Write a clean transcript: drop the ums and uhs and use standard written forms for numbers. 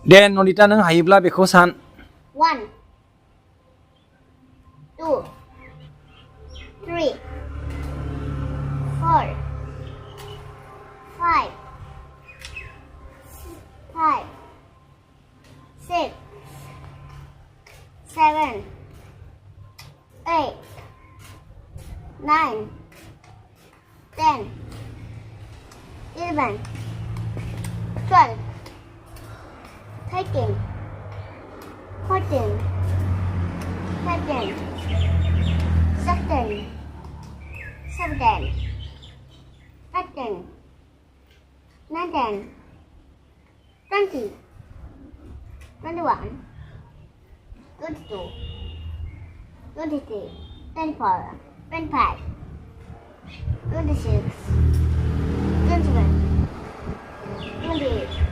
Then Nandita nang hayibla beko san. 1 2 3 4 5 6 7 8 9 10 11 12 13 14 15 16 17 18 19 20 21 22 23 24 25 26 27 28